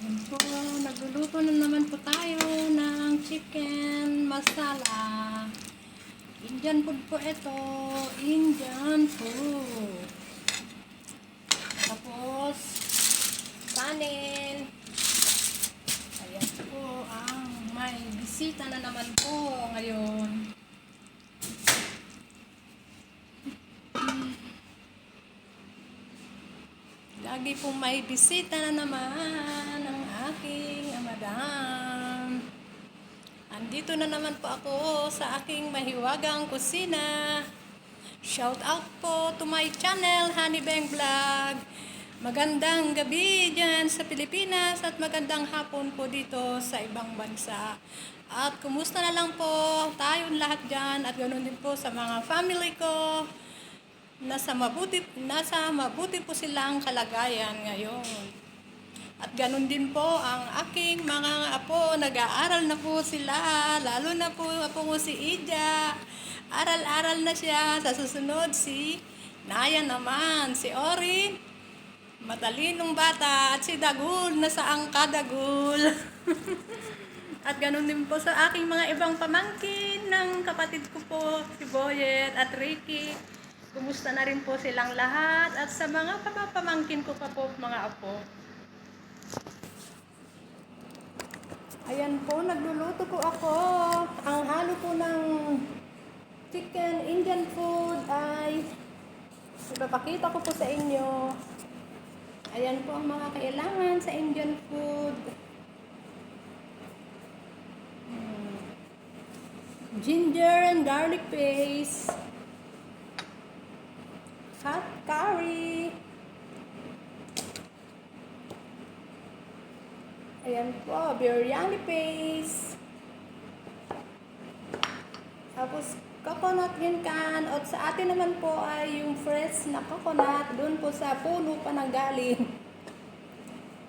Yan po, nagluluto na naman po tayo ng chicken masala. Indian food po ito. Indian food. Tapos, kanin. Ayan po ang may bisita na naman po ngayon. Lagi pong may bisita na naman ang aking madam. Andito na naman po ako sa aking mahiwagang kusina. Shout out po to my channel, Honey Bang Vlog. Magandang gabi dyan sa Pilipinas at magandang hapon po dito sa ibang bansa. At kumusta na lang po tayong lahat dyan at ganoon din po sa mga family ko. Nasa mabuti po silang kalagayan ngayon. At ganun din po ang aking mga apo, nag-aaral na po sila, lalo na po apo ko si Ija. Aral-aral na siya, sa susunod si Naya naman, si Orin, matalinong bata, at si Dagul, nasa angka Dagul. At ganun din po sa aking mga ibang pamangkin ng kapatid ko po, si Boyet at Ricky. Kumusta na rin po silang lahat at sa mga pamangkin ko pa po mga apo. Ayan po, nagluluto po ako. Ang halo po ng chicken Indian food ay ipapakita ko po sa inyo. Ayan po ang mga kailangan sa Indian food. Ginger and garlic paste. Hot curry. Ayan po, biryani paste. Tapos, coconut can. At sa atin naman po ay yung fresh na coconut. Doon po sa puno pa nanggaling.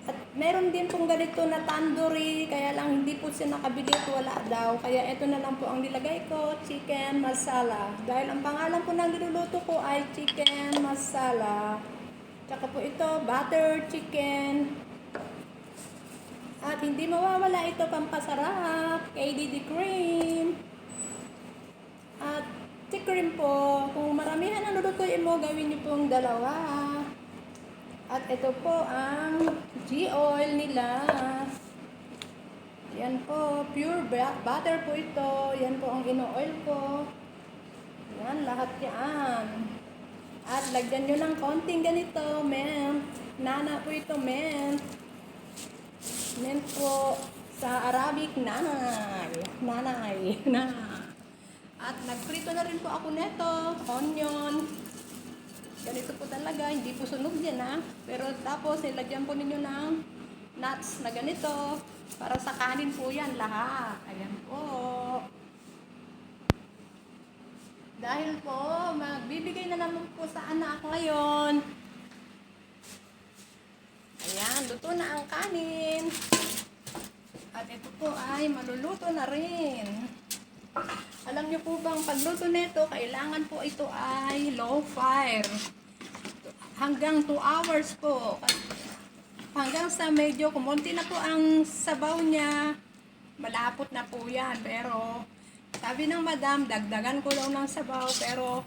At meron din pong ganito na tandoori. Kaya lang hindi po siya nakabili at wala daw. Kaya ito na lang po ang nilagay ko, chicken masala. Dahil ang pangalan po ng niluluto ko ay chicken masala. Tsaka po ito, butter chicken. At hindi mawawala ito pampasarap, KDD cream. At cream po, kung maramihan ang lulutuin mo, gawin niyo pong dalawa. At ito po ang G-oil nila. Yan po, pure butter po ito. Yan po ang ino-oil ko. Yan, lahat yan. At lagyan nyo ng konting ganito, mint. Nana po ito, mint. Mint po sa Arabic, nanay. Nanay. At nagprito na rin po ako neto, onion. Ganito po talaga, hindi po sunog yan ha. Pero tapos nilagyan po ninyo ng nuts na ganito. Para sa kanin po yan lahat. Ayan po. Dahil po, magbibigay na naman po sa anak ngayon. Ayan, luto na ang kanin. At ito po ay maluluto na rin. Alam niyo po bang pagluto nito, kailangan po ito ay low fire. Hanggang 2 hours po. Hanggang sa medyo kumunti na po ang sabaw niya, malapot na po yan. Pero sabi ng madam, dagdagan ko lang ng sabaw. Pero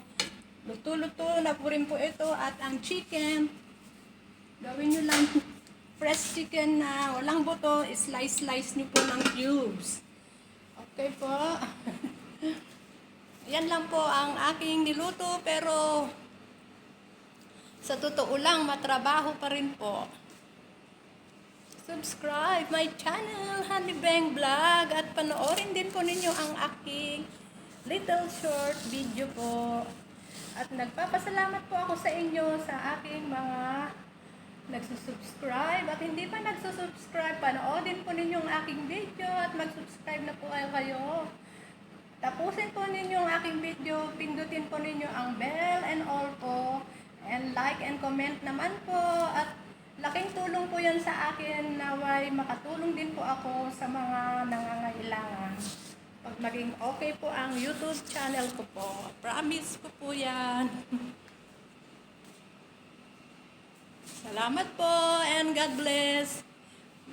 luto-luto na po rin po ito. At ang chicken, gawin nyo lang fresh chicken na walang buto, slice-slice nyo po ng cubes. Okay po. Yan lang po ang aking niluto, pero sa totoo lang, matrabaho pa rin po. Subscribe my channel, Honey Bang Vlog, at panoorin din po ninyo ang aking little short video po. At nagpapasalamat po ako sa inyo sa aking mga nagsusubscribe. At hindi pa nagsusubscribe, panoorin po ninyo ang aking video at mag-subscribe na po kayo. Tapusin po ninyo ang aking video, pindutin po ninyo ang bell and all po, and like and comment naman po. At laking tulong po yan sa akin, naway makatulong din po ako sa mga nangangailangan. Pag maging okay po ang YouTube channel ko po, promise ko po yan. Salamat po and God bless.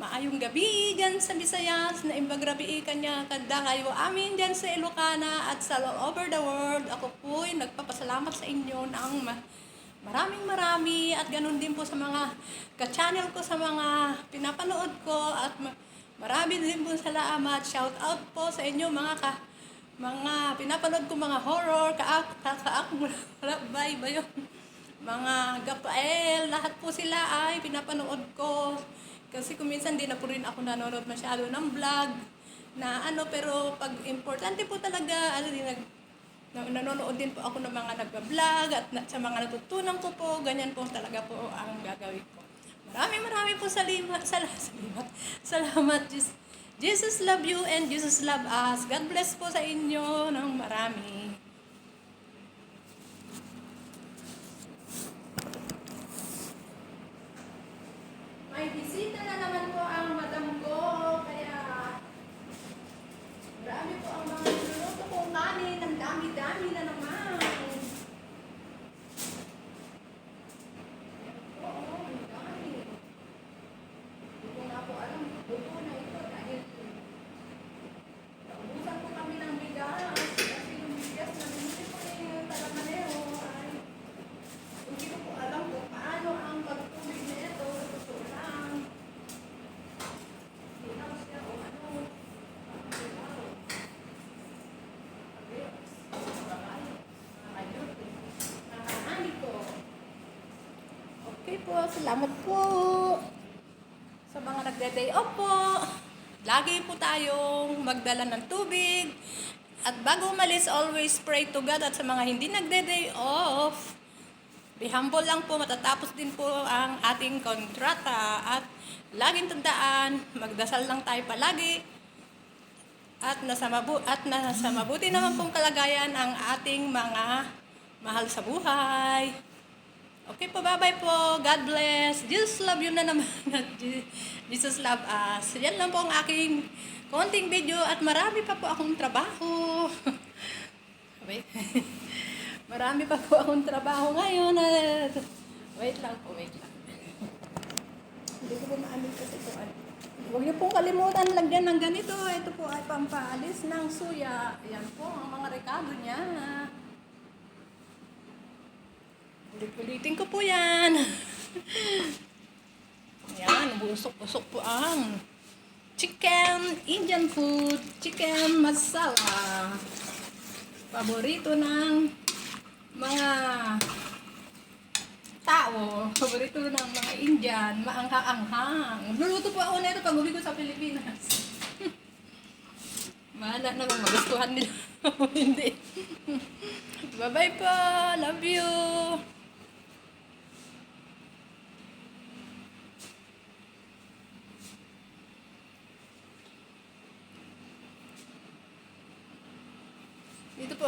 Maayong gabi dyan sa Visayas, na imbag rabi kanya kada kayo amin dyan sa Ilocana at sa all over the world. Ako po'y nagpapasalamat sa inyo ng marami at ganun din po sa mga ka-channel ko, sa mga pinapanood ko at marami din po salamat. Shout out po sa inyo mga pinapanood ko, mga horror, bye ba yun? Mga gapael, lahat po sila ay pinapanood ko. Kasi kung minsan di na po rin ako nanonood masyado ng vlog na pero pag importante po talaga, nanonood din po ako ng mga nagba-vlog at sa mga natutunan ko po, ganyan po talaga po ang gagawin ko. Marami po salamat. Jesus love you and Jesus love us. God bless po sa inyo ng marami. May bisita na naman po ang madam ko, kaya marami po ang mga niluluto kong kanin. Ang dami na naman. Oo, ang dami. Hindi ko na po alam, buto na ito dahil naubusan po kami ng bigas. Kasi yung bigas na binili ko yung Talamanero ay hindi ko po alam kung paano ang pagtubig na ito. Gusto lang. Hinaw siya o ano. Okay po, salamat po sa mga nagde-day off po. Lagi po tayong magdala ng tubig. At bago umalis, always pray to God. At sa mga hindi nagde-day off, be humble lang po, matatapos din po ang ating kontrata. At laging tandaan, magdasal lang tayo palagi. At nasa mabuti naman pong kalagayan ang ating mga mahal sa buhay. Okay po, bye-bye po. God bless. Jesus love you na naman. Jesus love us. Yan lang po ang aking konting video at marami pa po akong trabaho. Wait. Marami pa po akong trabaho ngayon. Wait lang. Hindi ko po maamin kasi po. Huwag niyo pong kalimutan lagyan ng ganito. Ito po ay pampaalis ng suya. Yan po ang mga rekado niya. Ulit-ulitin ko po yan. Yan, busok-busok po ang chicken, Indian food, chicken masala. Paborito ng mga tao, paborito ng mga Indian, maangha-anghang. Luluto po ako nito pag uwi ko sa Pilipinas. Mahala naman, magustuhan nila. Hindi. Bye-bye po. Love you. Dito po.